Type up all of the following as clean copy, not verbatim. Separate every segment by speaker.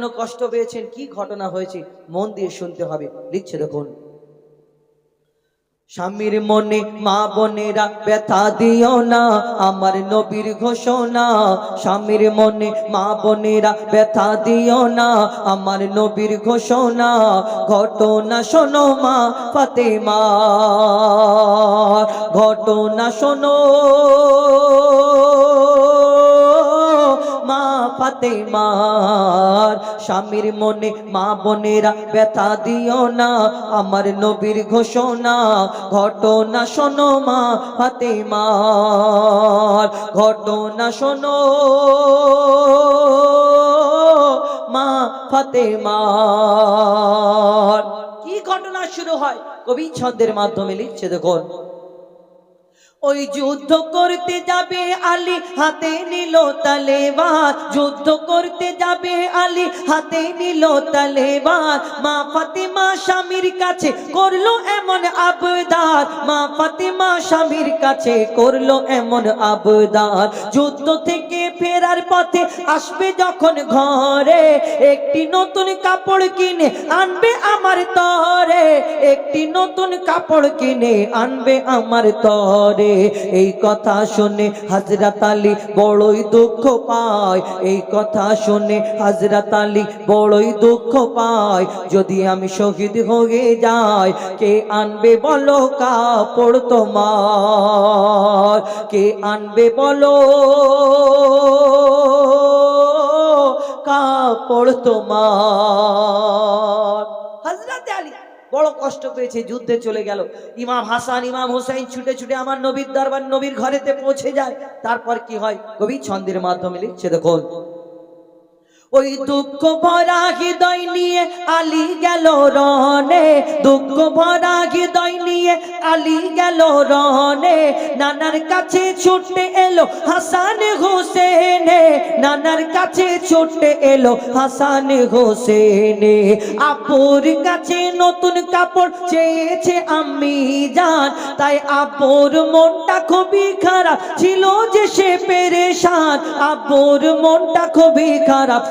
Speaker 1: জন্য কষ্ট পেয়েছেন, কি ঘটনা হয়েছে মন দিয়ে শুনতে হবে। লিখছে দেখুন, স্বামীর মনে মা বোনেরা ব্যথা দিও না, আমার নবীর ঘোষণা। স্বামীর মনে মা বোনেরা ব্যথা দিও না, আমার নবীর ঘোষণা। ঘটনা শোনো মা ফাতেমা, ঘটনা শোনো মা ফাতেমার। স্বামীর মনে মা বোনেরা ব্যথা দিও না, আমার নবীর ঘোষণা। ঘটনা শোনো মা ফাতেমার, ঘটনা শোনো মা ফাতেমার। কি ঘটনা শুরু হয় কবি ছন্দের মাধ্যমে লিখছে দেখুন, ওই যুদ্ধ করতে যাবে আলী হাতে নিল তলোয়ার, যুদ্ধ করতে যাবে আলী হাতে নিল তলোয়ার। মা ফাতেমা স্বামীর কাছে করলো এমন আবদার, মা ফাতেমা স্বামীর কাছে করলো এমন আবদার। যুদ্ধ থেকে ফেরার পথে আসবে যখন ঘরে, একটি নতুন কাপড় কিনে আনবে আমার তরে, একটি নতুন কাপড় কিনে আনবে আমার তরে। এই কথা শুনে হযরত আলী বড়ই দুঃখ পায়, এই কথা শুনে হযরত আলী বড়ই দুঃখ পায়। যদি আমি শহীদ হয়ে যাই, কে আনবে বলো কাপড় তোমার, কে আনবে বলো কাপড় তোমার। হযরত আলী বড় কষ্ট পেয়েছে, যুদ্ধে চলে গেল। ইমাম হাসান ইমাম হোসেন ছুটে ছুটে আমার নবীর দরবার নবীর ঘরেতে পৌঁছে যায়। তারপর কি হয় কবি ছন্দের মাধ্যমে লিখছে দেখুন, ওই দুঃখ ভরা হৃদয় নিয়ে আলী গেল রনে, দুঃখ ভরা হৃদয় নিয়ে আলী গেল রনে। নানার কাছে ছুটে এলো হাসান হোসেনে, নানার কাছে ছুটে এলো হাসান হোসেনে। আপুর কাছে নতুন কাপড় চেয়েছে আম্মি জান, তাই আপুর মনটা খুবই খারাপ ছিল যে সে পেরেশান, আপুর মনটা খুবই খারাপ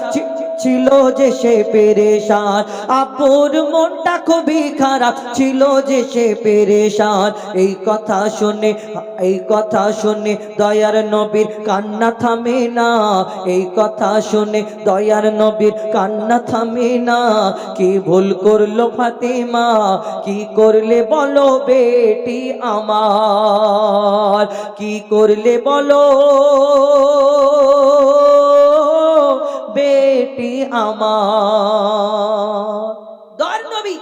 Speaker 1: ছিল যে সে পেরেশান, আপুর মনটা খুবই খারাপ ছিল যে সে পেরেশান। এই কথা শুনে, এই কথা শুনে দয়ার নবীর কান্না থামে না, এই কথা শুনে দয়ার নবীর কান্না থামে না। কি ভুল করলো ফাতেমা, কি করলে বলো বেটি আমার, কি করলে বলো বেটি আমার। দয়ার নবী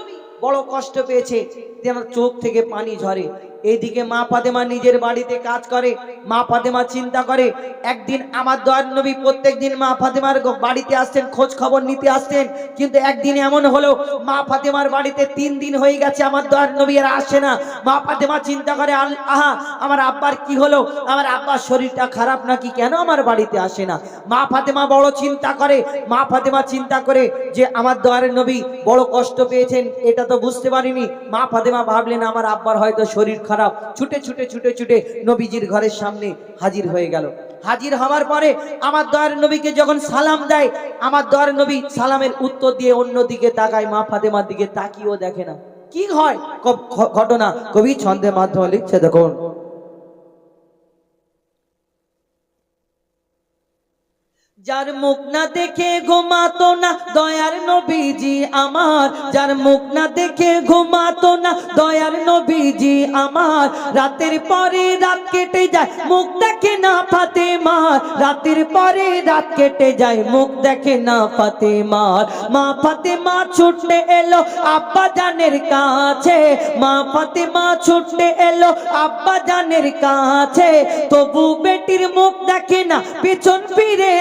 Speaker 1: বড় কষ্ট পেয়েছে, যেন চোখ থেকে পানি ঝরে। এইদিকে মা ফাতেমা নিজের বাড়িতে কাজ করে, মা ফাতেমা চিন্তা করে একদিন আমার দয়ার নবী প্রত্যেকদিন মা ফাতেমার বাড়িতে আসতেন, খোঁজ খবর নিতে আসতেন। কিন্তু একদিন এমন হলো মা ফাতেমার বাড়িতে 3 দিন হয়ে গেছে আমার দয়ার নবী আর আসে না। মা ফাতেমা চিন্তা করে, আহা আমার আব্বার কি হলো, আমার আব্বার শরীরটা খারাপ নাকি, কেন আমার বাড়িতে আসে না। মা ফাতেমা বড় চিন্তা করে, মা ফাতেমা চিন্তা করে যে আমার দয়ার নবী বড় কষ্ট পেয়েছেন, এটা তো বুঝতে পারিনি। মা ফাতেমা ভাবলেন আমার আব্বার হয়তো শরীর খারাপ। ছুটে ছুটে ছুটে ছুটে নবীজির ঘরের সামনে হাজির হয়ে গেল। হাজির হওয়ার পরে আমার দয়ার নবীকে যখন সালাম দেয়, আমার দয়ার নবী সালামের উত্তর দিয়ে অন্যদিকে তাকায়, মা ফাতেমার দিকে তাকিয়েও দেখে না। কি হয় ঘটনা কবি ছন্দের মাধ্যমে লিখছে দেখুন, যার মুখ না দেখে ঘুমাতো না দয়ার নবীজি আমার, যার মুখ না দেখে ঘুমাতো না দয়ার নবীজি আমার। রাতের পরে রাত কেটে যায় মুখ দেখে না ফাতেমার, রাতের পরে রাত কেটে যায় মুখ দেখে না ফাতেমার। মা ফাতেমা ছুটে এলো আব্বা জানের কাছে, মা ফাতেমা ছুটে এলো আব্বা জানের কাছে। তবু বেটির মুখ দেখে না পেছন ফিরে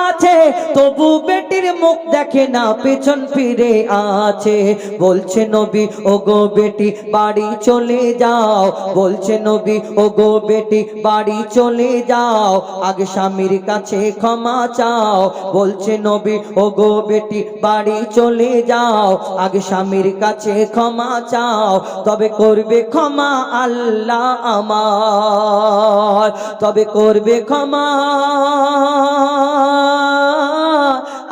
Speaker 1: আছে, তবু বেটির মুখ দেখে না পেছন ফিরে আছে। বলছে নবী ও গো বেটি বাড়ি চলে যাও, বলছে নবী ও গো বেটি বাড়ি চলে যাও, আগে স্বামীর কাছে ক্ষমা চাও। বলছে নবী ও গো বেটি বাড়ি চলে যাও, আগে স্বামীর কাছে ক্ষমা চাও, তবে করবে ক্ষমা আল্লাহ আমার, তবে করবে ক্ষমা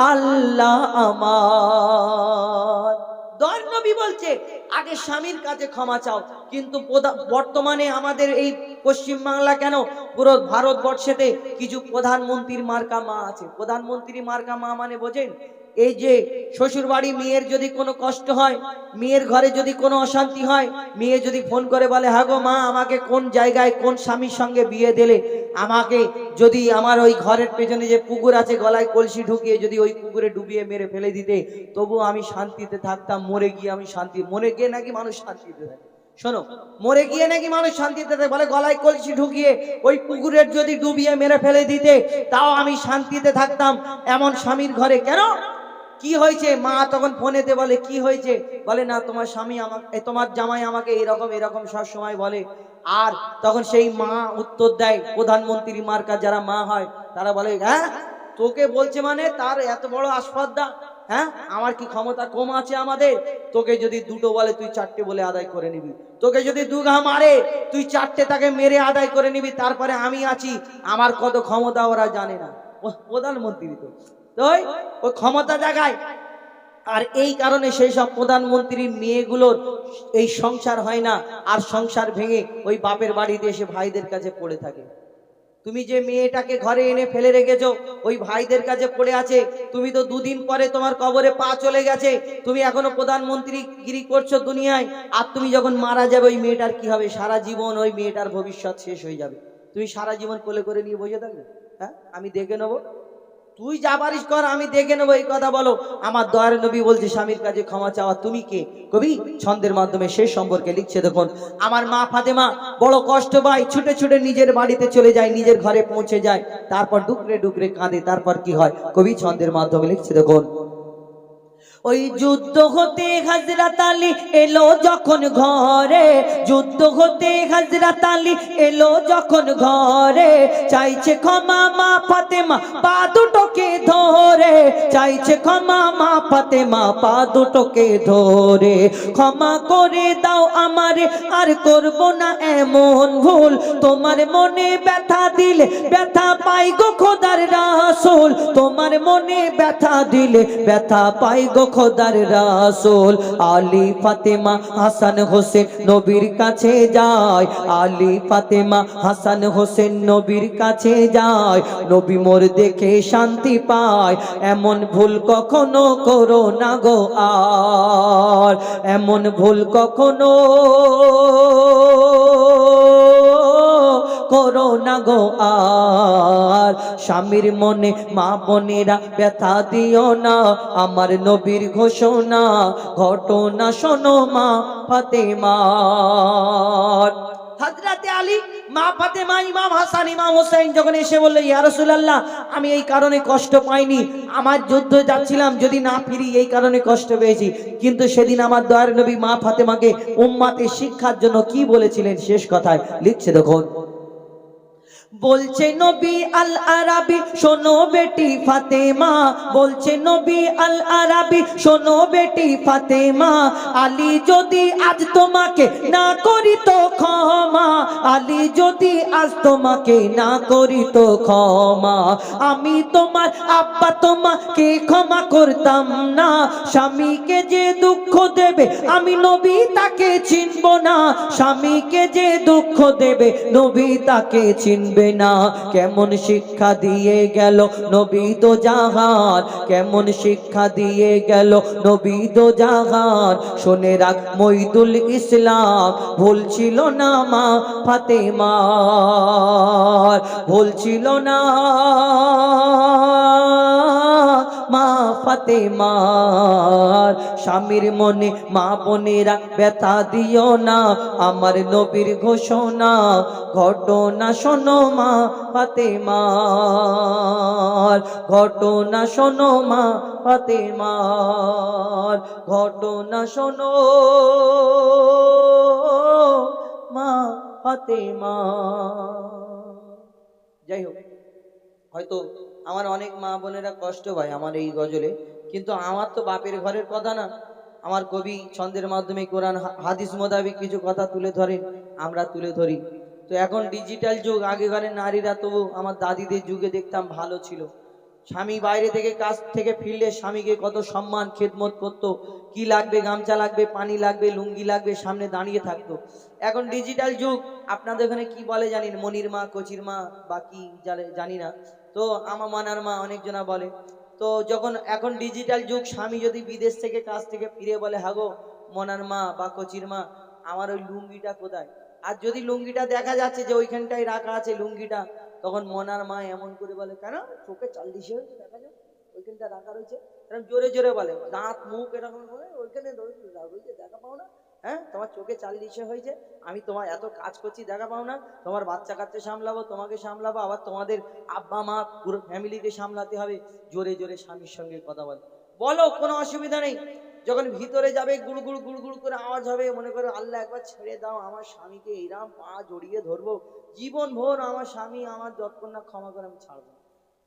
Speaker 1: আল্লাহ আমার। দয়ার নবী বলছে আগে স্বামীর কাছে ক্ষমা চাও, কিন্তু বর্তমানে আমাদের এই পশ্চিম বাংলা কেন পুরো ভারতবর্ষেতে কিছু প্রধানমন্ত্রীর মার্কা মা আছে। প্রধানমন্ত্রী মার্কা মা মানে বোঝেন, এই যে শ্বশুর বাড়ি মেয়ের যদি কোনো কষ্ট হয়, মেয়ের ঘরে যদি কোনো অশান্তি হয়, মেয়ে যদি ফোন করে বলে হ্যাঁ গো মা আমাকে কোন জায়গায় কোন স্বামীর সঙ্গে বিয়ে দিলে, আমাকে যদি আমার ওই ঘরের পেছনে যে পুকুর আছে গলায় কলসি ঢুকিয়ে যদি ওই পুকুরে ডুবিয়ে মেরে ফেলে দিতে তবু আমি শান্তিতে থাকতাম, মরে গিয়ে আমি শান্তি, মরে গিয়ে নাকি মানুষ শান্তিতে থাকে। শোনো, মরে গিয়ে নাকি মানুষ শান্তিতে থাকে, বলে গলায় কলসি ঢুকিয়ে ওই পুকুরের যদি ডুবিয়ে মেরে ফেলে দিতে তাও আমি শান্তিতে থাকতাম, এমন স্বামীর ঘরে কেন, কি হয়েছে? মা তখন ফোনেতে বলে কি হয়েছে, বলে না তোমার স্বামী আমাকে, তোমার জামাই আমাকে এরকম এরকম সব সময় বলে। আর তখন সেই মা উত্তর দেয়, প্রধানমন্ত্রী মার্কা যারা মা হয় তারা বলে হ্যাঁ তোকে বলছে মানে তার এত বড় আসপদ্দা, হ্যাঁ আমার কি ক্ষমতা কম আছে আমাদের? তোকে যদি দুটো বলে তুই চারটে বলে আদায় করে নিবি, তোকে যদি দুঘা মারে তুই চারটে তাকে মেরে আদায় করে নিবি, তারপরে আমি আছি, আমার কত ক্ষমতা ওরা জানে না। প্রধানমন্ত্রী তো ওই ক্ষমতা জাগায়। আর এই কারণে সেই সব প্রধানমন্ত্রীর মেয়েগুলোর এই সংসার হয় না, আর সংসার ভেঙে ওই বাপের বাড়িতে এসে ভাইদের কাছে পড়ে থাকে। তুমি যে মেয়েটাকে ঘরে এনে ফেলে রেখেছো ওই ভাইদের কাছে পড়ে আছে, তুমি তো দুদিন পরে তোমার কবরে পা চলে গেছে, তুমি এখনো প্রধানমন্ত্রী গিরি করছো দুনিয়ায়, আর তুমি যখন মারা যাবে ওই মেয়েটার কি হবে? সারা জীবন ওই মেয়েটার ভবিষ্যৎ শেষ হয়ে যাবে। তুমি সারা জীবন কোলে করে নিয়ে বসে থাকবে, হ্যাঁ আমি দেখে নেবো, তুই যা পারিস কর আমি দেখে নেবো, এই কথা বলো। আমার দয়ার নবী বলছে স্বামীর কাছে ক্ষমা চাওয়া, তুমি কে? কবি ছন্দের মাধ্যমে সেই সম্পর্কে লিখছে, দেখুন আমার মা ফাতেমা বড় কষ্ট পায়, ছুটে ছুটে নিজের বাড়িতে চলে যায়, নিজের ঘরে পৌঁছে যায়, তারপর ডুকরে ডুকরে কাঁদে, তারপর কি হয় কবি ছন্দের মাধ্যমে লিখছে, দেখুন ওই যুদ্ধ হতে হযরত আলী এলো যখন ঘরে, যুদ্ধ হতে হযরত আলী এলো যখন ঘরে, চাইছে ক্ষমা মা ফাতেমা পা দুটোকে ধরে, চাইছে ক্ষমা মা ফাতেমা পা দুটোকে ধরে, ক্ষমা করে দাও আমারে আর করব না এমন ভুল, তোমার মনে ব্যথা দিলে ব্যথা পাই গো খোদার রাসূল, তোমার মনে ব্যথা দিলে ব্যথা পাই গো খোদার রাসূল। আলী ফাতেমা হাসান হোসেন নবীর কাছে যায়, আলী ফাতেমা হাসান হোসেন নবীর কাছে যায়, নবী মোর দেখে শান্তি পায়, এমন ভুল কখনো করো না গো আর, এমন ভুল কখনো করো না গো আর, স্বামীর মনে মা বোনেরা ব্যথা দিও না, আমার নবীর ঘোষণা ঘটনা শোনো মা ফাতেমার। হযরতে আলী মা ফাতেমা ইমাম হাসান ইমাম হোসেন যখন এসে বলল ইয়া রাসূলুল্লাহ আমি এই কারণে কষ্ট পাইনি, আমার যুদ্ধ যাচ্ছিলাম যদি না ফিরি এই কারণে কষ্ট পেয়েছি, কিন্তু সেদিন আমার দয়ার নবী মা ফাতেমাকে উম্মতের শিক্ষার জন্য কি বলেছিলেন শেষ কথায় লিখছে, দেখুন বলছে নবী আল আরাবি শোনো বেটি ফাতেমা, বলছে নবী আল আরাবি শোনো বেটি ফাতেমা, আলী যদি আজ তোমাকে না করি তো ক্ষমা, আলী যদি আজ তোমাকে না করি তো ক্ষমা, আমি তোমার আব্বা তোমাকে ক্ষমা করতাম না, স্বামীকে যে দুঃখ দেবে আমি নবী তাকে চিনব না, স্বামীকে যে দুঃখ দেবে নবী তাকে চিনবে না। কেমন শিক্ষা দিয়ে গেল নবী দো জাহান, কেমন শিক্ষা দিয়ে গেল নবী দো জাহান, শুনে রাখ মঈদুল ইসলাম ভুল ছিল না মা ফাতেমার, ভুল ছিল না মা ফাতেমার, স্বামীর মনে মা বোনেরা ব্যথা দিও না, আমার নবীর ঘোষণা ঘটনা শোনো মা ফাতেমার, ঘটনা শোনো মা ফাতেমার, ঘটনা শোনো মা ফাতেমা। যাই হোক, হয়তো আমার অনেক মা বোনেরা কষ্ট পায় আমার এই গজলে, কিন্তু আমার তো বাপের ঘরের কথা না, আমার কবি ছন্দের মাধ্যমে কোরআন হাদিস মোতাবেক কিছু কথা তুলে ধরেন, আমরা তুলে ধরি। তো এখন ডিজিটাল যুগ, আগেকারের নারীরা তো আমার দাদিদের যুগে দেখতাম ভালো ছিল, স্বামী বাইরে থেকে কাজ থেকে ফিরলে স্বামীকে কত সম্মান খেদমত করতো, কি লাগবে, গামছা লাগবে, পানি লাগবে, লুঙ্গি লাগবে, সামনে দাঁড়িয়ে থাকতো। এখন ডিজিটাল যুগ, আপনাদের ওখানে কি বলে জানি না, মনির মা, কচির মা বা কি জানি না, তো আমা মানার মা অনেকজনা বলে। তো যখন এখন ডিজিটাল যুগ, স্বামী যদি বিদেশ থেকে কাজ থেকে ফিরে বলে, হাগো মনার মা বা কচির মা, আমার ওই লুঙ্গিটা কোথায়? আর যদি লুঙ্গিটা দেখা যাচ্ছে যে ওইখানটাই রাখা আছে লুঙ্গিটা, তখন মনার মা এমন করে বলে, কেন চোখে চাল দিশে হয়েছে, দেখা যায় ওইখানটা রাখা রয়েছে, এরকম জোরে জোরে বলে, দাঁত মুখ এরকম করে, ওইখানে রয়েছে দেখা পাও না? হ্যাঁ, তোমার চোখে চাল দিশে হয়েছে, আমি তোমার এত কাজ করছি দেখা পাও না? তোমার বাচ্চা কাচ্চা সামলাবো, তোমাকে সামলাবো, আবার তোমাদের আব্বা মা পুরো ফ্যামিলিকে সামলাতে হবে। জোরে জোরে স্বামীর সঙ্গে কথা বলে, বলো কোনো অসুবিধা নেই। যখন ভিতরে যাবে গুড়গুড় গুড়গুড় করে আওয়াজ হবে, মনে করো আল্লাহ একবার ছেড়ে দাও, আমার স্বামীকে এরাম পা জড়িয়ে ধরবো, জীবন ভোর আমার স্বামী আমার যতক্ষণ না ক্ষমা করে আমি ছাড়বো।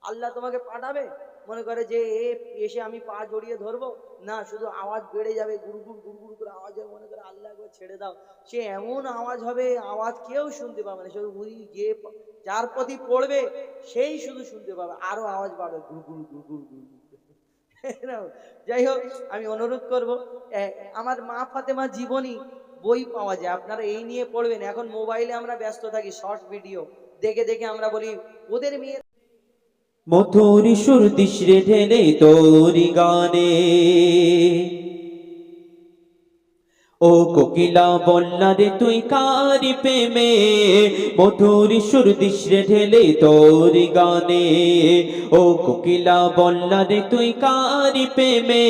Speaker 1: আল্লাহ তোমাকে পাঠাবে, মনে করে যে এসে আমি পা জড়িয়ে ধরবো না, শুধু আওয়াজ বেড়ে যাবে, গুড়গুড় গুড়গুড় করে আওয়াজ হবে, মনে করে আল্লাহ একবার ছেড়ে দাও। সে এমন আওয়াজ হবে, আওয়াজ কেউ শুনতে পাবে না, শুধু যে যার প্রতি পড়বে সেই শুধু শুনতে পাবে, আরো আওয়াজ বাড়বে, গুড়গুড় গুড়গুড় গুড়গুড়। যাই হোক, আমি অনুরোধ করব, আমার মা ফাতেমা জীবনী বই পাওয়া যায়, আপনারা এই নিয়ে পড়বেন। এখন মোবাইলে আমরা ব্যস্ত থাকি, শর্ট ভিডিও দেখে দেখে আমরা বলি ওদের মেয়ে।
Speaker 2: মধুর সুর দিশরে ঢেলে তোরি গানে, ও কোকিলা বললা রে তুই কারি প্রেমে, মধুর সুর দিশরে ঢেলে তোরি গানে, ও কোকিলা বললা রে তুই কারি প্রেমে,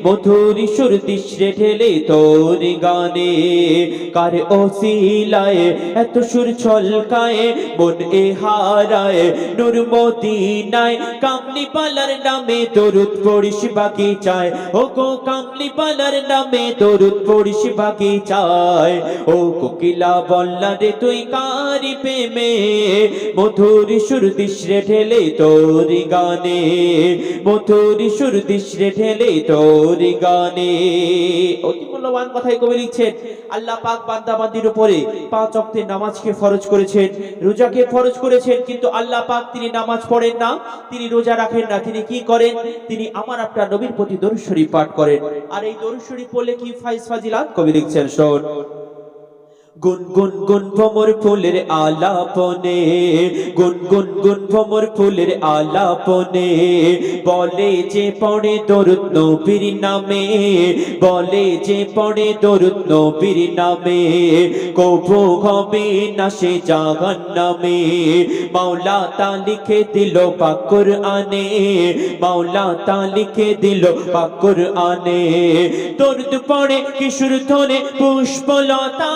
Speaker 2: মধুর সুর দিশরে ঢেলে তোরি গানে। কার ওসিলায় এত সুর ছলকায়, মন এ হারায় নূর মদিনায়, কামলি পালার নামে দরুদ পড়িস বাগিচায়, ও গো কামলি পালার নামে দরুদ পড়িস বাগিচায়, ও কোকিলা বললা রে তুই কারি প্রেমে, মধুর সুর দিশরে ঢেলে তোরি গানে, মধুর সুর দিশরে ঢেলে তোরি গানে। অতি মূল্যবান কথাই কবি লিখছেন, আল্লাহ পাক বান্দা বান্দির উপরে 5 ওয়াক্তের নামাজকে ফরজ করেছেন, রোজাকে ফরজ করেছেন, কিন্তু আল্লাহ পাক তিনি নামাজ পড়েন না, তিনি রোজা রাখেন না, তিনি কি করেন? তিনি আমার আপনার নবীর প্রতি দরুদ শরীফ পাঠ করেন। আর এই দরুদ শরীফ পড়লে কি ফাইজ ফাজিলাত কবি লিখছেন, শোন। গুন গুন গুন ভ্রমর ফুলের আলাপনে, গুন গুন গুন ভ্রমর ফুলের আলাপনে, বলে যে পড়ে দরুদ নবীর নামে, বলে যে পড়ে দরুদ নবীর নামে, কবু হবে না সে জাহান্নামে। মাওলা তা লিখে দিল পাক কুরআনে, মাওলা তা লিখে দিল পাক কুরআনে। দরুদ পড়ে কিশোর ধনে পুষ্পলতা,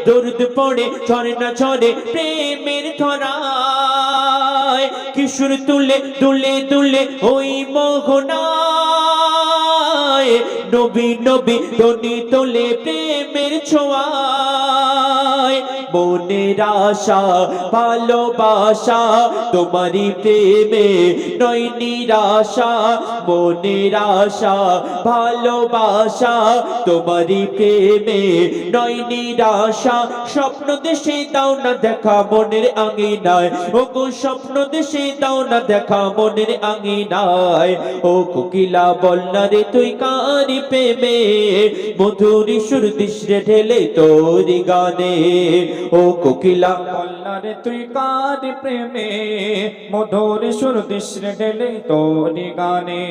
Speaker 2: দরুদ পড়ে ঝরনা ঝরে প্রেমের ধরায়, কিশোর তুলে দুলে দুলে ওই মোহনায়, নবী নবী ধ্বনি তোলে প্রেমের ছোঁয়ায়। মনের আশা ভালোবাসা তোমারই প্রেমে নয় নিরাশা, মনের আশা ভালোবাসা তোমারই প্রেমে নয় নিরাশা। স্বপ্ন দেশে দাও না দেখা মনের আঙিনায়, ও গো স্বপ্ন দেশে দাও না দেখা মনের আঙিনায়, ও কোকিলা বললা রে তুই কারি প্রেমে, মধুর সুর দিশরে ঢেলে তোরি গানে, ও কোকিলা
Speaker 3: বললা রে তুই কারি প্রেমে, মধুর সুর দিশরে ঢেলে তোরি গানে।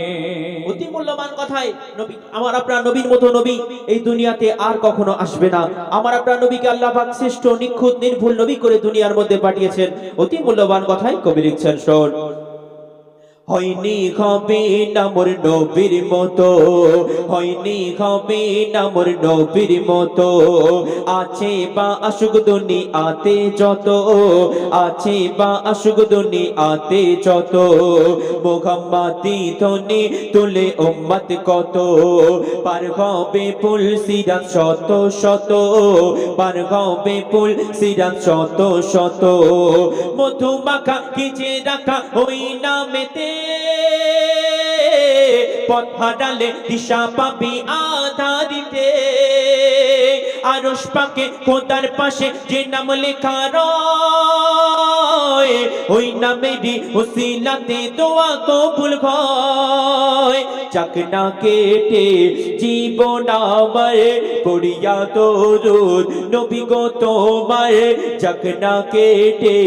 Speaker 2: অতি মূল্যবান কথাই নবী, আমার আপনার নবীর মতো নবী এই দুনিয়াতে আর কখনো আসবে না। আমার আপনার নবীকে আল্লাহ পাক শ্রেষ্ঠ নিখুঁত নির্ভুল নবী করে দুনিয়ার মধ্যে পাঠিয়েছেন। অতি মূল্যবান কথাই কবি লিখছেন, শোন। হয়নি হবে না মোর নবীর মতো, হয়নি হবে না মোর নবীর মতো, আছে বা আসুক দুনিয়াতে যত, আছে বা আসুক দুনিয়াতে যত, মুহাম্মাদি ধ্বনি তুলে উম্মত কত, পার হবে পুল সিরাত শত শত, পার হবে পুল সিরাত শত শত, মধু মাখা কিচে রাখা ওই নামেতে, পথ হারালে দিশা পাবি আধারিতে, আরশ পাকে খোদার পাশে যে নাম লেখা রয়, ওই নামেরই উসিলাতে দোয়া কবুল হয়। চাকনা কেটে জীবন আমার পড়িয়া দরুদ নবী গো তোমার, চাকনা কেটে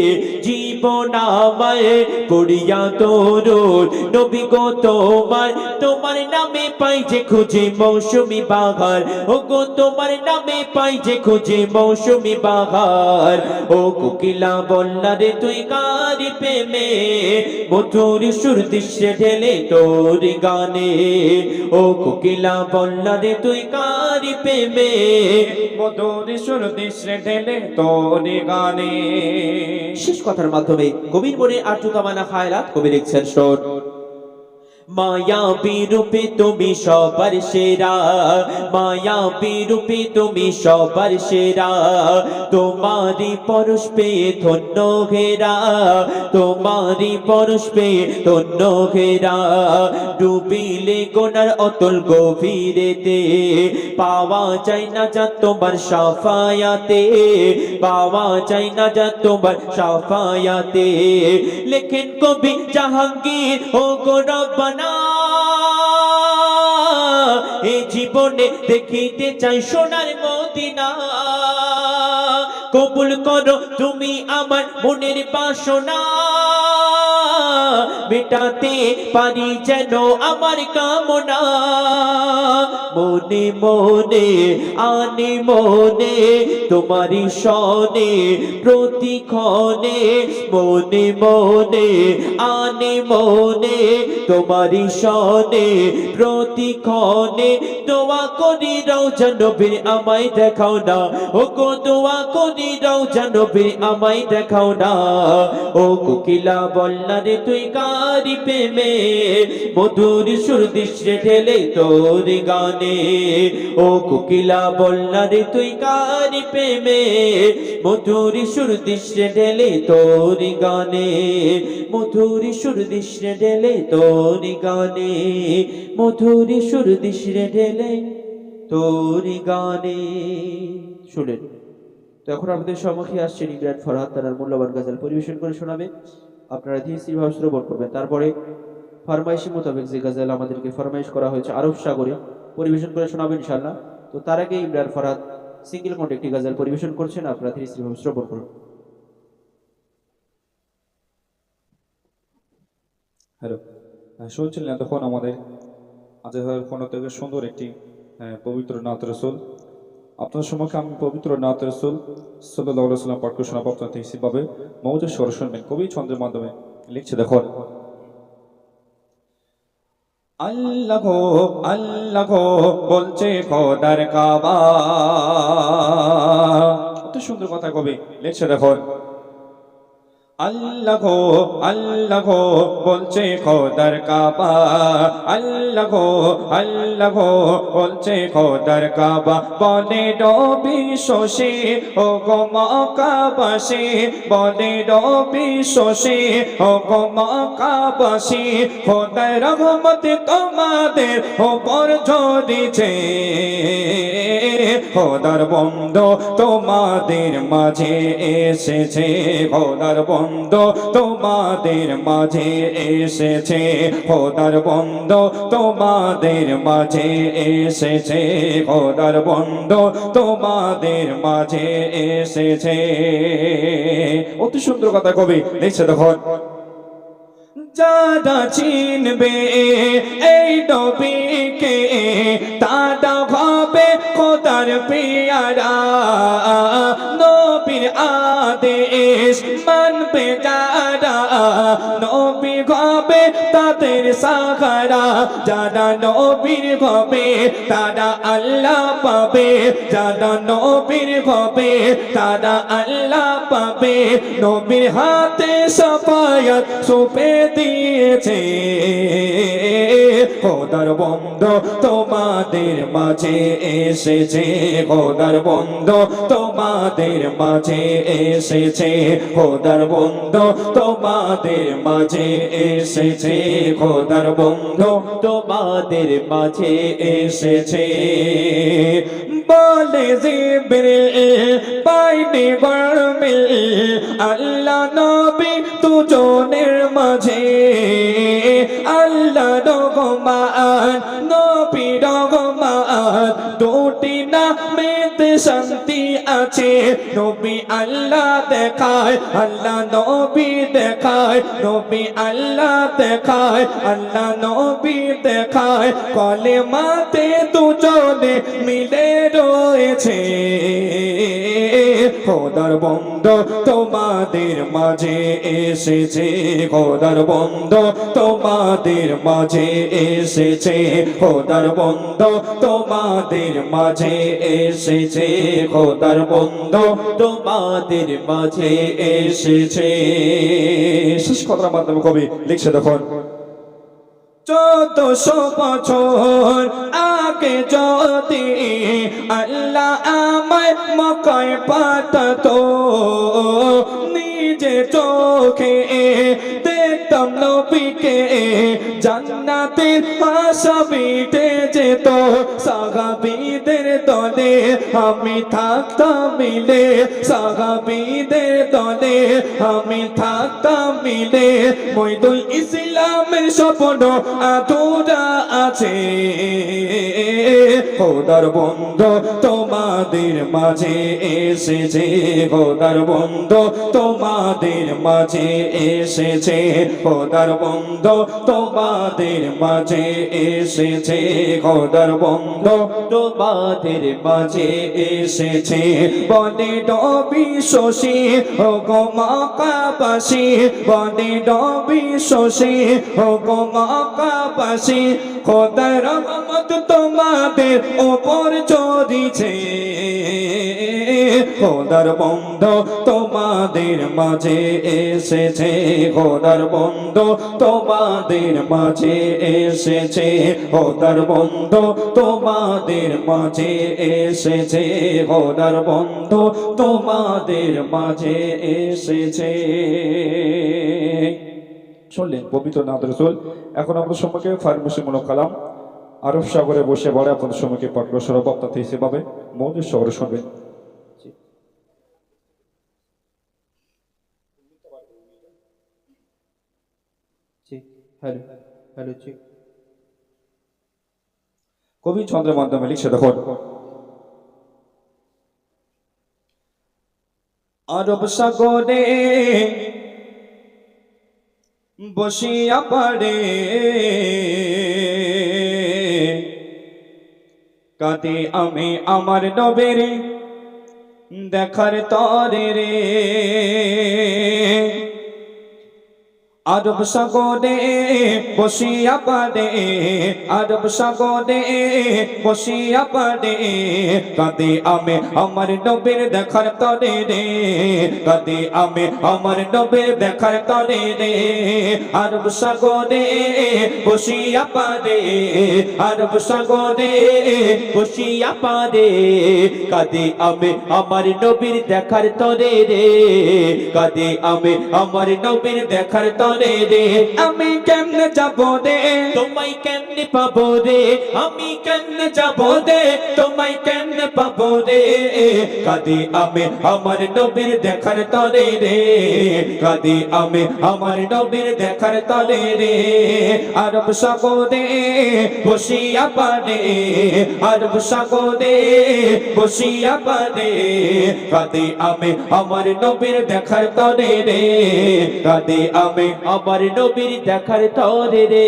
Speaker 2: জীবন আমার পড়িয়া দরুদ নবী গো তোমার। তোমার নামে পাই যে খুঁজে মৌসুমি বাহার, ও গো তোমার নামে পাই যে খুঁজে মৌসুমি বাহার। ও কোকিলা বললা রে তুই কার প্রেমে, মধুর সুর দৃশ্যে ঢেলে তোর গানে। ও কোকিলা বললা রে তুই কার প্রেমে,
Speaker 3: মধুর সুর দৃশ্যে ঢেলে তোর গানে।
Speaker 2: শেষ কথার মাধ্যমে কবির মনে আর্য কামানা খায়রাত কবি লিখছেন শোন। মায়াবী রূপে তুমি সবার সেরা, মায়াবী রূপে তুমি সবার সেরা। তোমারি পরশ পেয়ে ধন্য ঘেরা, তোমারি পরশ পেয়ে ধন্য ঘেরা। ডুবিলে গোনার অতল গভীরেতে, পাওয়া যায় না যা তোমার সাফায়াতে, পাওয়া যায় না যা তোমার সাফায়াতে। লেখেন কবি জাহাঙ্গীর ও গো রব্বানা, এই জীবনে দেখিতে চাই সোনার মদিনা। কবুল করো তুমি আমার মনের বাসনা, মেটাতে পারি যেন আমার কামনা। মনে মনে আনে মনে তোমারি সনে প্রতিক্ষণে, মনে মনে আনে মনে তোমারি সনে প্রতিক্ষণে। দোয়া করি রওজা নবীর আমায় দেখাও না, ও গো দোয়া করি রওজা নবীর আমায় দেখাও না। ও কোকিলা বললা রে তুই কার প্রেমে, মধুর সুর দৃশ্যে ঢেলে তোর গানে। ও কোকিলা বললা রে তুই কার প্রেমে, মধুর সুর দৃশ্যে ঢেলে তোর গানে। মধুর সুর দৃশ্যে ঢেলে তোর গানে, মধুর সুর দৃশ্যে ঢেলে তোর গানে। শুনেন তো এখন আপনাদের সম্মুখে আসছেন ইমরান ফরহাদ, তার মূল্যবান গজল পরিবেশন করে শোনাবে। আপনারা ধীরে স্থির ভাবে শ্রবণ করবেন। তারপরে ফরমাইশি মোতাবেক যে গজল আমাদেরকে ফরমাইশ করা হয়েছে আরব সাগরে পরিবেশন করে শোনাবেন ইনশাআল্লাহ। তো তার আগে ইমরান ফরহাদ সিঙ্গেল মোড একটি গজল পরিবেশন করছেন, আপনারা ধীরে স্থির ভাবে শ্রবণ করুন।
Speaker 3: হ্যালো, শুনছিলেন এতক্ষণ আমাদের আজহার কোন থেকে সুন্দর একটি পবিত্র নাত রাসূল। আপনার সম্মুখে আমি পবিত্র নাত রাসূল সাল্লাল্লাহু আলাইহি ওয়াসাল্লাম পাঠ করে শোনাবো। আপনারা হিসেবে মৌজুদ স্বর শুনবেন। কবি ছন্দের মাধ্যমে লিখছে দেখুন। আল্লাহ গো আল্লাহ গো বলছে খোদার কাবা, কত সুন্দর কথা কবি লিখছে দেখুন। আল্লাহ গো বলছে খোদার কাবা, আল্লাহ গো বলছে খোদার কাবা। বনে রবি শোষে ও গো মক্কাবাসী, বনে রবি শোষে ও গো মক্কাবাসী। খোদার রহমত তোমাদের ওপর ঝরেছে, খোদার বন্ধু তোমাদের মাঝে এসেছে, খোদার বন্ধু তোমাদের মাঝে এসেছে, খোদার বন্ধু তোমাদের মাঝে এসেছে, খোদার বন্ধু তোমাদের মাঝে এসেছে। অতি সুন্দর কথা কবি লিখছে দেখুন। যারা চিনবে এই নবীকে তারা হবে খোদার পেয়ারা, নবীর আদেশ মানবে যারা নবী হবে তাদের সাহারা। যারা নবীর হবে তারা আল্লাহ পাবে, যারা নবীর হবে তারা আল্লাহ পাবে। নবীর হাতে সাফায়াত সুপে দিয়েছে, খোদার বন্ধু তোমাদের মাঝে এসেছে, খোদার বন্ধু তোমাদের মাঝে এসেছে, খোদার বন্ধু তোমাদের মাঝে এসেছে, খোদার বন্ধু তোমাদের মাঝে এসেছে। বলে জিবরিল পাইনি গরমিল আল্লাহ নবী দুজনের মাঝে আল্লাহ রহমান নবী রহমান দুটি নামেতে শান্তি আছে নবী আল্লাহ দেখায় আল্লাহ নবী দেখায় নবী আল্লাহ দেখায় আল্লাহ নবী দেখায় কলেমাতে দুজনে মিলে রয়েছে খোদার বন্ধ তোমাদের মাঝে এসেছে খোদার বন্ধ তোমাদের মাঝে এসেছে খোদার বন্ধ তোমাদের মাঝে এসেছে খোদার বন্ধ তোমাদের মাঝে এসেছে শেষ কথার মাধ্যমে কবি লিখছে দেখুন 1400 বছর আগে যদি আল্লাহ আমায় মক্কায় পাঠাতো নিজে চোখে দেখতাম নবীকে জান্নাতের আশা মিটে যেত সাহাবীদের দলে আমি থাকতাম মিলে সাহাবীদের দলে আমি থাকতাম মিলে মইদুল ইসলামের স্বপ্ন আধুরা আছে খোদার বন্ধ তোমাদের মাঝে এসেছে খোদার বন্ধ তোমাদের মাঝে এসেছে খোদার বন্ধ তোমাদের মাঝে এসেছে খোদার বন্ধ তোমাদের মাঝে এসেছে বনে নবী শশী ও গো মক্কাবাসী বনে নবী শশী ও গো মক্কাবাসী খোদার রহমত তোমাদের উপর ঝরেছে খোদার বন্ধ তোমাদের মাঝে এসেছে খোদার বন্ধ তোমাদের মাঝে এসেছে খোদার বন্ধ তোমাদের মাঝে এসেছে খোদার বন্ধ তোমাদের মাঝে এসেছে শুনলেন পবিত্র নাথ রাসূল। এখন আপনাদের সম্মুখে ফার্মেসিমূলক কালাম আরব সাগরে বসে বড় আপনাদের সম্মুখে পাঠ করে সরব আপনাদের হিসেবে মৌলিক শহরে শুনবেন। কবি ছন্দের মাধ্যমে লিখছে দেখুন আরব সাগরে বসিয়া পারে কাঁদে আমি আমার নবীর দেখার তরে রে আরব সাগরে বসিয়া পারে আরব সাগরে বসিয়া পারে কাঁদে আমি আমার নবীর দেখার তরে রে কাঁদে আমি আমার নবীর দেখার তরে রে আরব সাগরে বসিয়া পারে আরব সাগরে বসিয়া পারে কাঁদে আমি আমার নবীর দেখার তরে রে কাঁদে আমি আমার নবীর দেখার তরে রে আমি কেমনে যাব রে তোমায় কেমনে পাবো রে আমি কেমনে যাব রে তোমায় কেমনে পাবো রে কাঁদে আমি আমার নবীর দেখার তরে রে কাঁদে আমি আমার নবীর দেখার তরে রে আরব সাগরে বসিয়া পারে আরব সাগরে বসিয়া পারে কাঁদে আমি আমার নবীর দেখার তরে রে কাঁদে আমি আমার নবীর দেখার তরে রে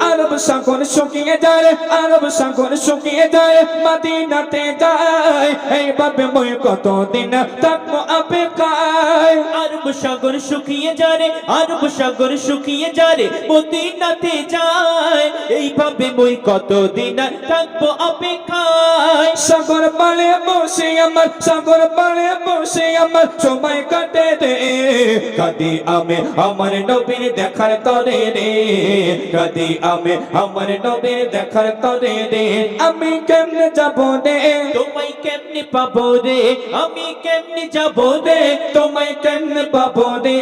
Speaker 3: আরব সাগর শুকিয়ে যায় আরব সাগর শুকিয়ে যায় মদিনাতে যায় এইভাবে মই কতদিন থাকবো অপেক্ষায় আরব সাগর শুকিয়ে যায় আরব সাগর শুকিয়ে যায় মদিনাতে যায় এইভাবে মই কতদিন থাকবো অপেক্ষায় সাগর পাড়ে বসে আমার সাগর পাড়ে বসে আমার সময় কাটে রে কাঁদে আমি আমার
Speaker 2: নবীর দেখার তরে রে কাঁদি আমি আমার নবীর দেখার তরে রে আমি কেমনে যাব রে তোমায় কেমনে পাবো রে আমি কেমনে যাব রে তোমায় কেমনে পাবো রে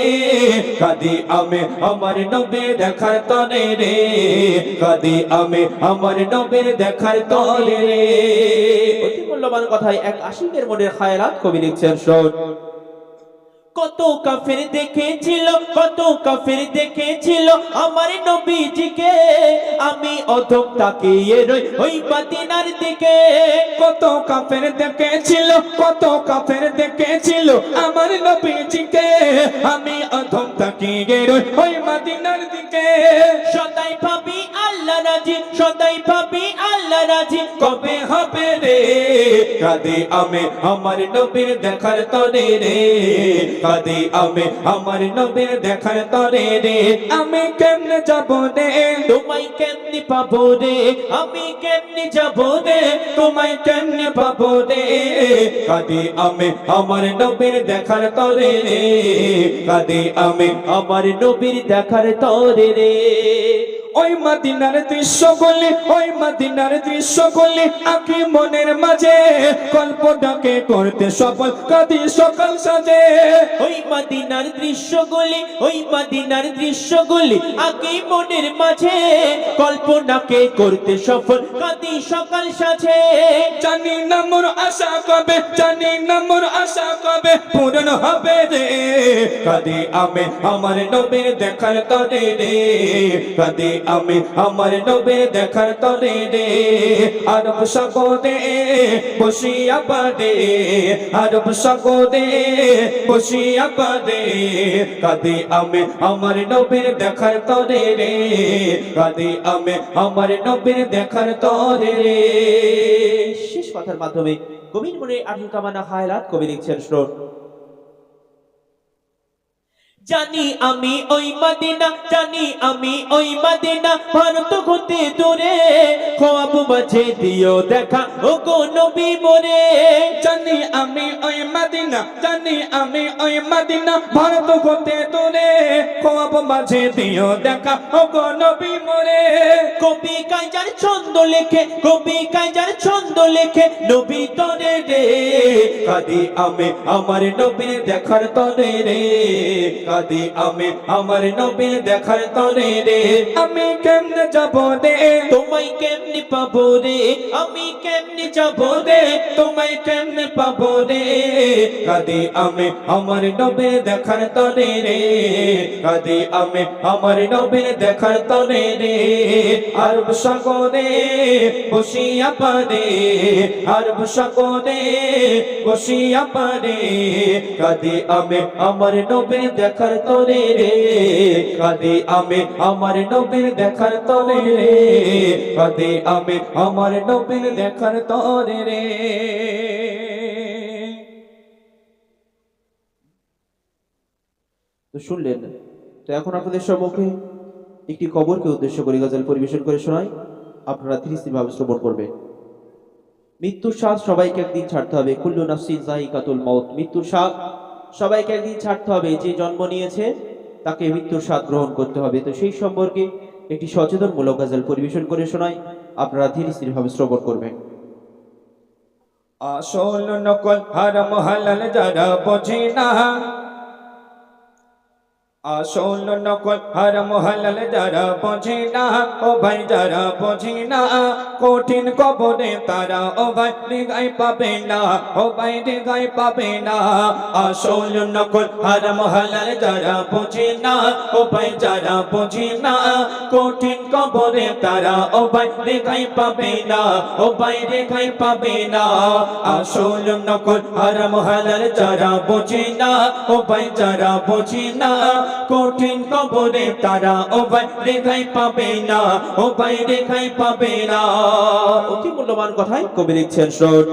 Speaker 2: কাঁদি আমি আমার নবীর দেখার তরে রে কাঁদি আমি আমার নবীর দেখার তরে রে অতি মূল্যবান কথায় এক আশিকের মনের খায়ালাত কবি লিখছেন শোন কত কাফের দেখেছিল কত কাফের দেখেছিল আমার নবীজিকে আমি অধম তাকিয়ে রই ওই মদিনার দিকে কত কাফের দেখেছিল কত কাফের দেখেছিল আমার নবীজিকে আমি অধম তাকিয়ে রই ওই মদিনার দিকে সদাই ভাবি আল্লাহ রাজি সদাই ভাবি আল্লাহ রাজি কবে হবে রে কাঁদি আমি আমার নবীর দেখার তরে রে কাঁদি আমি আমার নবীর দেখার তরে রে আমি কেমনে যাব রে তোমায় কেমনে পাবো রে আমি কেমনে যাব রে তোমায় কেমনে পাবো রে কাঁদি আমি আমার নবীর দেখার তরে রে কাঁদি আমি আমার নবীর দেখার তরে রে ওই মদিনার দৃশ্যগুলি ওই মদিনার দৃশ্যগুলি আঁকি মনের মাঝে কল্পনাকে করতে সফল কাঁদি সকাল সাজে ওই মদিনার দৃশ্যগুলি ওই মদিনার দৃশ্যগুলি আঁকি মনের মাঝে কল্পনাকে করতে সফল কাঁদি সকাল সাজে জানি না মোর আশা কবে জানি না মোর আশা কবে পূরণ হবে রে কাঁদি আমি আমার নবীর দেখার তরে রে কাঁদি আমি আমার নবীর দেখার তরে রে আরব সাগরে বসিয়া পারে আরব সাগরে বসিয়া পারে কাঁদি আমি আমার নবীর দেখার তরে রে কাঁদি আমি আমার নবীর দেখার তরে রে শেষ কথার মাধ্যমে কবির মনে আঠি কামানা হায়লাত কবি লিখছেন শোন জানি আমি ওই মদিনা জানি আমি ওই মদিনা ভারত হতে দূরে খোয়াব মাঝে দিও দেখা ও গো নবী মোরে জানি আমি ওই মদিনা জানি আমি ওই মদিনা ভারত হতে দূরে খোয়াব মাঝে দিও দেখা ও গো নবী মোরে কবি কাইজার ছন্দ লেখে কবি কাইজার ছন্দ লেখে নবী তরে রে কাঁদি আমি আমার নবীর দেখার তরে রে কাঁদি আমি আমার নবীর দেখার তরে রে আমি কেমনে যাব রে তোমায় কেমনে পাবো রে আমি কেমনে যাব রে তোমায় কেমনে পাবো রে কাঁদি আমি আমার নবীর দেখার তরে রে কাঁদি আমি আমার নবীর দেখার তরে রে আরব সাগরে বসিয়া পারে আরব সাগরে বসিয়া পারে কাঁদি আমি আমার নবীর দেখার তরে রে কাঁদি আমি আমার নবীর দেখার তরে রে কাঁদি আমি আমার নবীর দেখার তরে রে তো শুনলেন তো এখন আপনাদের সম্মুখে একটি কবরকে উদ্দেশ্য করে গজল পরিবেশন করে শোনাই আপনারা ধীরস্থিরভাবে শ্রবণ করবেন মৃত্যুর স্বাদ সবাইকে একদিন ছাড়তে হবে কুল্লু নাফসিন যায়িকাতুল মাউত মৃত্যুর স্বাদ সবাইকে একদিন ছাড়তে হবে যে জন্ম নিয়েছে তাকে মৃত্যুর স্বাদ গ্রহণ করতে হবে তো সেই সম্পর্কে একটি সচেতনমূলক গজল পরিবেশন করে শোনাই আপনারা ধীরস্থিরভাবে শ্রবণ করবেন আসল নকল হারাম হালাল যারা বোঝে না আসল নকল হারাম হালাল যারা বোঝে না ও ভাই যারা বোঝে না কঠিন কবরে তারা ও ভাই রেগাই পাবে না ও ভাই রেগাই পাবে না আসল নকল হারাম হালাল যারা বোঝে না ও ভাই যারা বোঝে না কঠিন কবরে তারা ও ভাই রেগাই পাবে না ও ভাই রেগাই পাবে না আসল নকল হারাম হালাল যারা বোঝে না ও ভাই যারা বোঝে না কঠিন কবরে তারা ও ভাই রেখাই পাবে না ও ভাই রেখাই পাবে না অতি মূল্যবান কথাই কবি লিখছেন শোন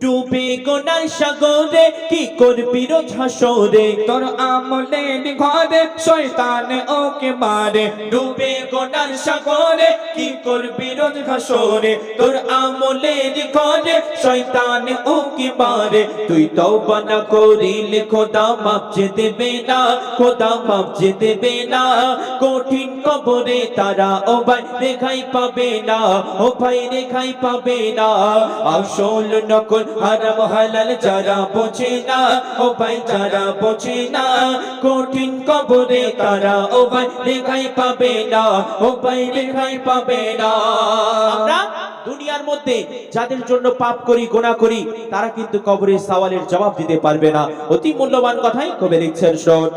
Speaker 2: ডুবে গোনার সাগরে কি করবি রোজ হাসরে,
Speaker 3: তোর আমলের ঘরে শয়তান ওকে মারে।
Speaker 2: ডুবে গোনার সাগরে কি করবি রোজ হাসরে, তোর আমলের ঘরে শয়তান ওকে মারে। তুই তওবা না করিলে খোদা মাপ যে দেবে না, খোদা মাপ যে দেবে না। কঠিন কবরে তারা ও ভাই রেখাই পাবে না, ও ভাই রেখাই পাবে না। আসল নকল হারাম হালাল যারা বোঝে না, ও ভাই যারা বোঝে না। কঠিন কবরে তারা ও ভাই রেখাই পাবে না, ও ভাই রেখাই পাবে না। আমরা দুনিয়ার মধ্যে যাদের জন্য পাপ করি গুনাহ করি তারা কিন্তু কবরের সওয়ালের জবাব দিতে পারবে না। অতি মূল্যবান কথাই কবি লিখছেন, শোন।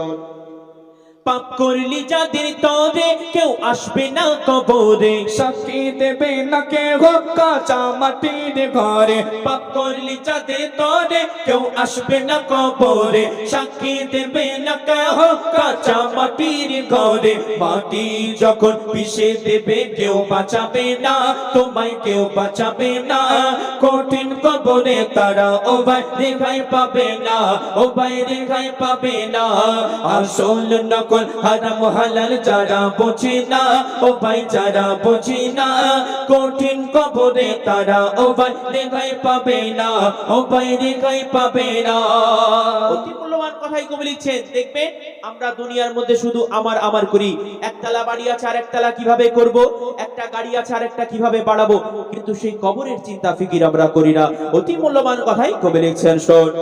Speaker 2: পাপ করলি যাদের তরে কেউ আসবে না কবরে,
Speaker 3: সাক্ষী দেবে না কেহ কাঁচা মাটির ঘরে।
Speaker 2: পাপ করলি যাদের তরে কেউ আসবে না কবরে, সাক্ষী দেবে না কেহ কাঁচা মাটির ঘরে। মাটি যখন পিষে দেবে কেউ বাঁচাবে না, তোমায় কেউ বাঁচাবে না। কঠিন কবরে তারা ও ভাই রেখাই পাবে না, ও ভাই রেখাই পাবে না। আসল নকল হারাম হালাল যারা বোঝে না, ও ভাই যারা বোঝে না। কঠিন কবরে তারা ও ভাই রেখাই পাবে না, ও ভাই রেখাই পাবে না। অতি মূল্যবান কথাই কবি লিখছেন। দেখবে আমরা দুনিয়ার মধ্যে শুধু আমার আমার করি, একতলা বাড়ি আছে আর একতলা কিভাবে করব, একটা গাড়ি আছে আর একটা কিভাবে বাড়াবো, কিন্তু সেই কবরের চিন্তা ফিকির আমরা করি না। অতি মূল্যবান কথাই কবি লিখছেন, শোন।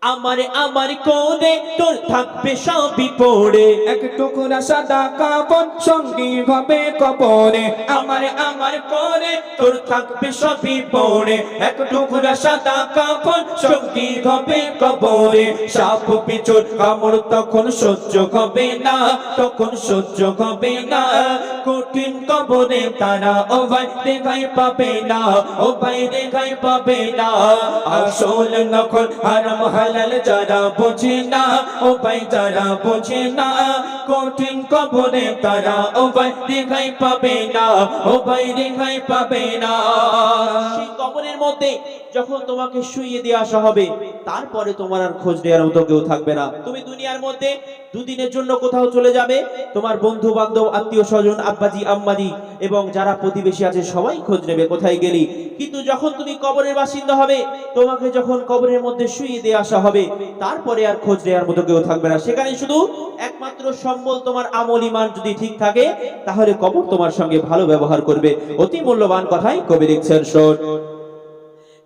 Speaker 2: আমার আমার কোণে তোর থাকবে সবই পড়ে,
Speaker 3: এক টুকরা সাদা কাপড় সঙ্গী হবে কবরে।
Speaker 2: আমার আমার কোণে তোর থাকবে সবই পড়ে, এক টুকরা সাদা কাপড় সঙ্গী হবে কবরে। সাপ পিঁচড় কামড় তখন সহ্য হবে না, তখন সহ্য হবে না। কঠিন কবরে তারা ও ভাই রেখাই পাবে না, ও ভাই রেখাই পাবে না। আসল নকল হারাম হালাল যারা বোঝে না, ও ভাই যারা বোঝে না। কঠিন কবরে তারা ও ভাই রেখাই পাবে না, ও ভাই রেখাই পাবে না। সেই কবরের মধ্যে যখন তোমাকে শুইয়ে দিয়ে আসা হবে তারপরে তোমার আর খোঁজ নেওয়ার মতো কেউ থাকবে না। তুমি দুনিয়ার মধ্যে দুদিনের জন্য কোথাও চলে যাবে, তোমার বন্ধু বান্ধব আত্মীয় স্বজন আব্বাজি আম্মাজি এবং যারা প্রতিবেশী আছে সবাই খোঁজ নেবে কোথায় গেলি। কিন্তু যখন তুমি কবরের বাসিন্দা হবে, তোমাকে যখন কবরের মধ্যে শুইয়ে দিয়ে আসা হবে তারপরে আর খোঁজ নেওয়ার মতো কেউ থাকবে না। সেখানে শুধু একমাত্র সম্বল তোমার আমল ঈমান যদি ঠিক থাকে তাহলে কবর তোমার সঙ্গে ভালো ব্যবহার করবে। অতি মূল্যবান কথাই কবি লিখছেন, শোন।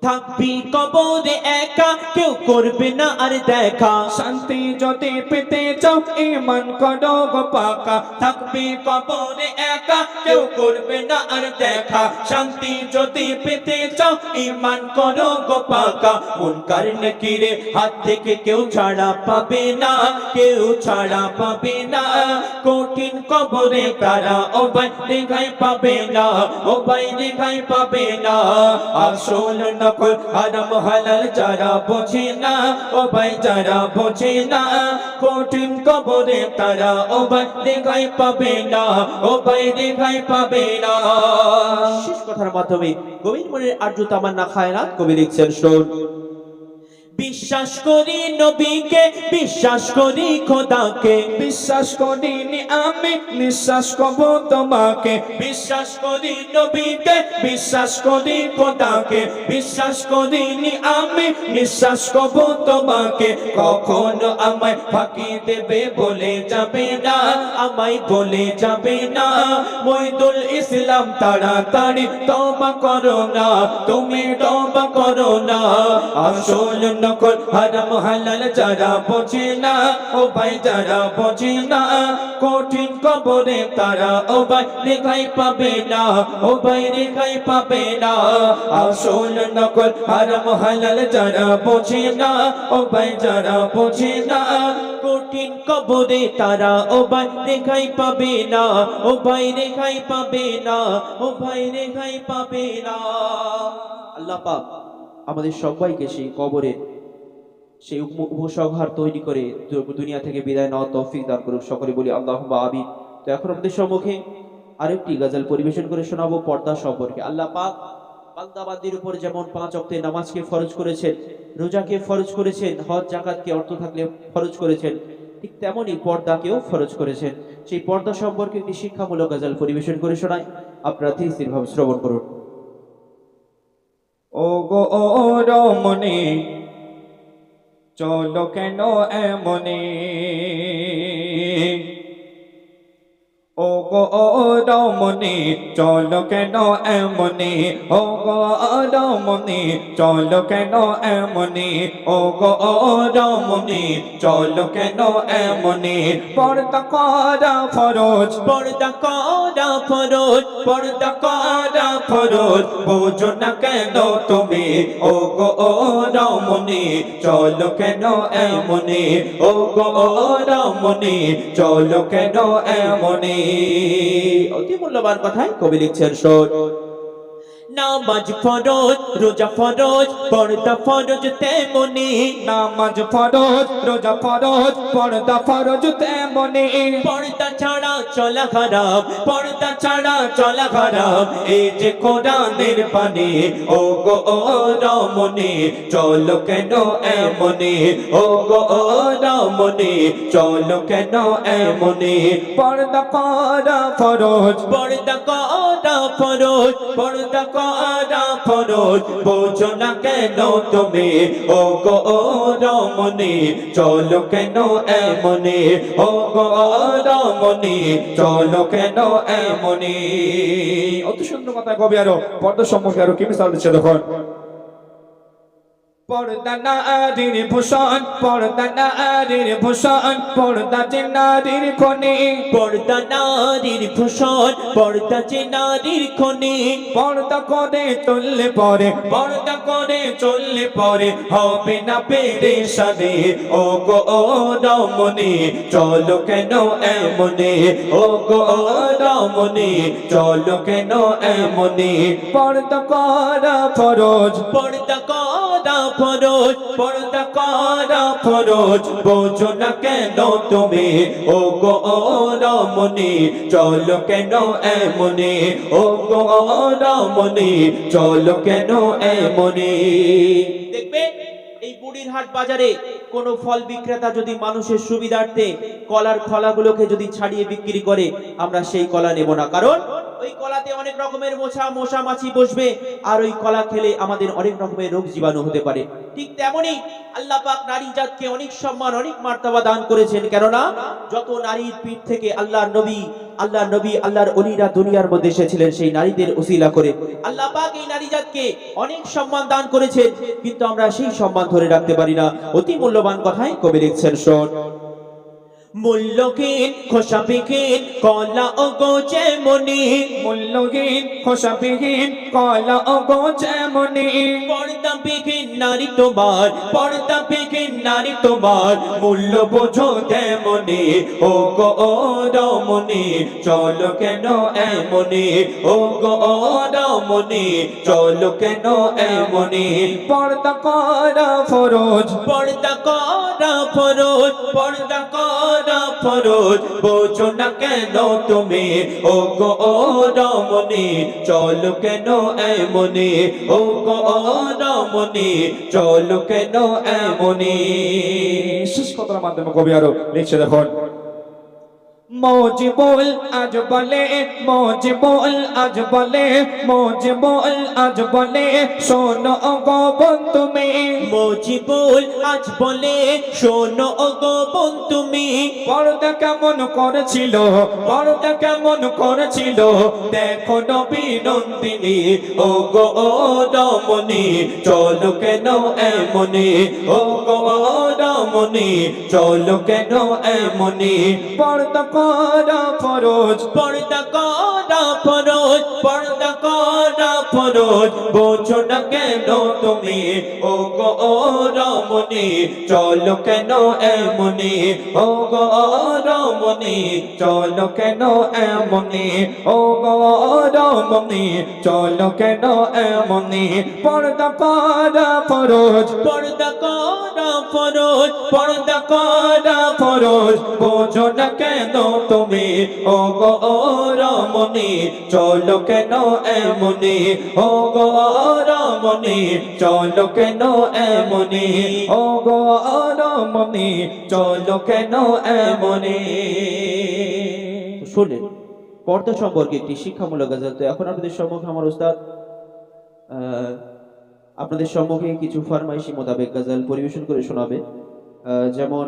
Speaker 2: থাকবি কবরে একা কেউ করবে না আর দেখা,
Speaker 3: শান্তি যদি পেতে চাও ঈমান করো গো পাকা।
Speaker 2: থাকবি কবরে একা কেউ করবে না আর দেখা, শান্তি যদি পেতে চাও ঈমান করো গো পাকা। মুনকার নাকিরে হাত থেকে কেউ ছাড়া পাবে না, কেউ ছাড়া পাবে না। কঠিন কবরে তারা ও ভাই রেখাই পাবে না, ও ভাই রেখাই পাবে না। আসল নকল হারাম হালাল যারা বোঝে না, ও ভাই যারা বোঝে না। কঠিন কবরে তারা ও ভাই রেখাই পাবে না, ও ভাই রেখাই পাবে না। শেষ কথার মাধ্যমে গোবিন্দ মনের আর্য তামান্না খায়রাত কবি লিখছেন, শোন। বিশ্বাস করি নবীকে, বিশ্বাস করি খোদাকে,
Speaker 3: বিশ্বাস করিনি আমি নিঃশ্বাস কব তোমাকে।
Speaker 2: বিশ্বাস করি নবীকে, বিশ্বাস করি খোদাকে, বিশ্বাস করিনি আমি নিঃশ্বাস কব তোমাকে। কখনো আমায় ফাঁকি দেবে বলে যাবে না, আমায় বলে যাবে না। মইদুল ইসলাম তাড়াতাড়ি তওবা করো না, তুমি তওবা করো না। আসল নকল হারাম হালাল যারা বোঝে না, ও ভাই যারা বোঝে না। কঠিন কবরে তারা ও ভাই রেখাই পাবে না, ও ভাই রেখাই পাবে না। আসল নকল হারাম হালাল যারা বোঝে না, ও ভাই যারা বোঝে না। কঠিন কবরে তারা ও ভাই রেখাই পাবে না, ও ভাই রেখাই পাবে না, ও ভাই রেখাই পাবে না। আল্লাহ পাক আমাদের সবাইকে সেই কবরে সেই উপসংহার তৈরি করে দুনিয়া থেকে বিদায় নেওয়ার তৌফিক দান করুক। সকলে বলি আল্লাহুম্মা আমিন। তো এখন আমাদের সম্মুখে আরেকটি গজল পরিবেশন করে শোনাবো পর্দা সম্পর্কে। আল্লাহ পাক বান্দাবান্দির উপর যেমন 5 ওয়াক্তের নামাজকে ফরজ করেছেন, রোজাকে ফরজ করেছেন, হজ যাকাতকে অর্থ থাকলে ফরজ করেছেন, ঠিক তেমনি পর্দাকেও ফরজ করেছেন। সেই পর্দা সম্পর্কে একটি শিক্ষামূলক গজল পরিবেশন করে শোনায়, আপনারা ধীরে স্থির ভাবে শ্রবণ করুন।
Speaker 3: ও গো ও রমণী চলো কেন এমনে, ও গো ও রমণী চলো কেন এমনে, ও গো রমণী চলো কেন এমনে, ও গো রমণী চলো কেন এমনে, পর্দা করা ফরজ,
Speaker 2: পর্দা করা ফরজ, পর্দা করা ফরজ,
Speaker 3: বোঝো না কেন তুমি, ও গো রমণী চলো কেন এমনে, ও গো রমণী চলো কেন এমনে।
Speaker 2: অতি মূল্যবান কথায় কবি লিখছেন শোন। নামাজ ফরজ, রোজা ফরজ, পর্দা ফরজ তেমনি,
Speaker 3: নামাজ ফরজ, রোজা ফরজ, পর্দা ফরজ তেমনি,
Speaker 2: পর্দা ছাড়া চলা হারাম, পর্দা ছাড়া চলা হারাম,
Speaker 3: এই যে কোরআনের পানি, ও গো রমণী চলো কেন এমনে, ও গো রমণী চলো কেন এমনে, পর্দা করা ফরজ,
Speaker 2: পর্দা করা ফরজ, পর্দা করা ফরজ,
Speaker 3: বোঝো না কেন তুমি, ও গো রমণী চলো কেন এমনে, ও গো রমণী চলো কেন এমনে। অত সুন্দর কথা কবি আরো পর্দা সম্পর্কে আরো কি মিসাল দিচ্ছে দেখুন। পর্দা নারীর ভূষণ, পর্দা নারীর ভূষণ, পর্দা যে নারীর খনি,
Speaker 2: পর্দা নারীর ভূষণ, পর্দা যে নারীর খনি,
Speaker 3: পর্দা করে চললে পরে, পর্দা করে চললে পরে হবে না পেরেশানি, ও গো রমণী চলো কেন এমনে, ও গো রমণী চলো কেন এমনে, পর্দা করা ফরজ,
Speaker 2: পর্দা করা ফরজ,
Speaker 3: পর্দা করা ফরজ, বোঝো না কেন তুমি, ও গো রমণী চলো কেন এমনে, ও গো রমণী চলো কেন এমনে।
Speaker 2: দেখবে এই বুড়িরহাট বাজারে কোন ফল বিক্রেতা যদি মানুষের সুবিধার্থে কলার খলাগুলোকে যদি ছাড়িয়ে বিক্রি করে, আমরা সেই কলা নেব না, কারণ ওই কলাতে অনেক রকমের মশা মাছি বসবে, আর ওই কলা খেলে আমাদের অনেক রকমের রোগ জীবাণু হতে পারে। ঠিক তেমনি আল্লাহ পাক নারী জাতকে অনেক সম্মান, অনেক মার্তবা দান করেছেন, কেননা যত নারীর পিঠ থেকে আল্লাহর নবী, আল্লাহর ওলিরা দুনিয়ার মধ্যে এসেছিলেন, সেই নারীদের উসিলা করে আল্লাহ পাক এই নারী জাতকে অনেক সম্মান দান করেছেন, কিন্তু আমরা সেই সম্মান ধরে রাখতে পারি না। অতি মূল্যবান কথাই কবি লিখছেন শোন। মূল্যহীন খোসাবিহীন কলা ও গো যেমনি,
Speaker 3: মূল্যহীন খোসাবিহীন কলা ও গো যেমনি,
Speaker 2: পর্দাবিহীন নারী তোমার, পর্দাবিহীন নারী তোমার,
Speaker 3: মূল্য বোঝো তেমনি, ও গো রমণী চলো কেন এমনি, ও গো রমণী চলো কেন এমনি, পর্দা করা ফরজ,
Speaker 2: পর্দা করা ফরজ, পর্দা করা ফরজ,
Speaker 3: বোঝো না কেন তুমি, ও গো রমণী চলো কেন এমনি, ও গো রমণী চলো কেন এমনি। শেষ কথার মাধ্যমে কবি আরো লিখছে দেখুন। মজিবুল আজ বলে, মজিবুল আজ বলে, মজিবুল আজ বলে, শোনো গো বন্ধুমি,
Speaker 2: মজিবুল আজ বলে শোনো গো বন্ধু তুমি,
Speaker 3: পর্দা কেমন করেছিল, পর্দা কেমন করেছিল, দেখো নবী নন্দিনী, ও গো রমণী চলো কেন এমনি, ও গো রমণী চলো কেন এমনি, পর্দা করা ফরজ,
Speaker 2: পর্দা করা ফরজ, পর্দা করা ফরজ,
Speaker 3: বোঝো না কেন তুমি, ও গো রমণী চলো কেন এমনি, ও গো রমণী চলো কেন এমনি, ও গো রমণী চলো কেন এমনি, পর্দা করা ফরজ,
Speaker 2: পর্দা করা ফরজ,
Speaker 3: পর্দা করা ফরজ, বোঝো না কেন তুমি, ও গো রমণী চলো কেন এমনি,
Speaker 2: ও গো রমণী চলো কেন এমনি, ও গো রমণী চলো কেন এমনি। শুনলেন পর্দা সম্পর্কে একটি শিক্ষামূলক গজল। তো এখন আপনাদের সম্মুখে আমার উস্তাদ আপনাদের সম্মুখে কিছু ফরমাইশি মোতাবেক গজল পরিবেশন করে শোনাবে। যেমন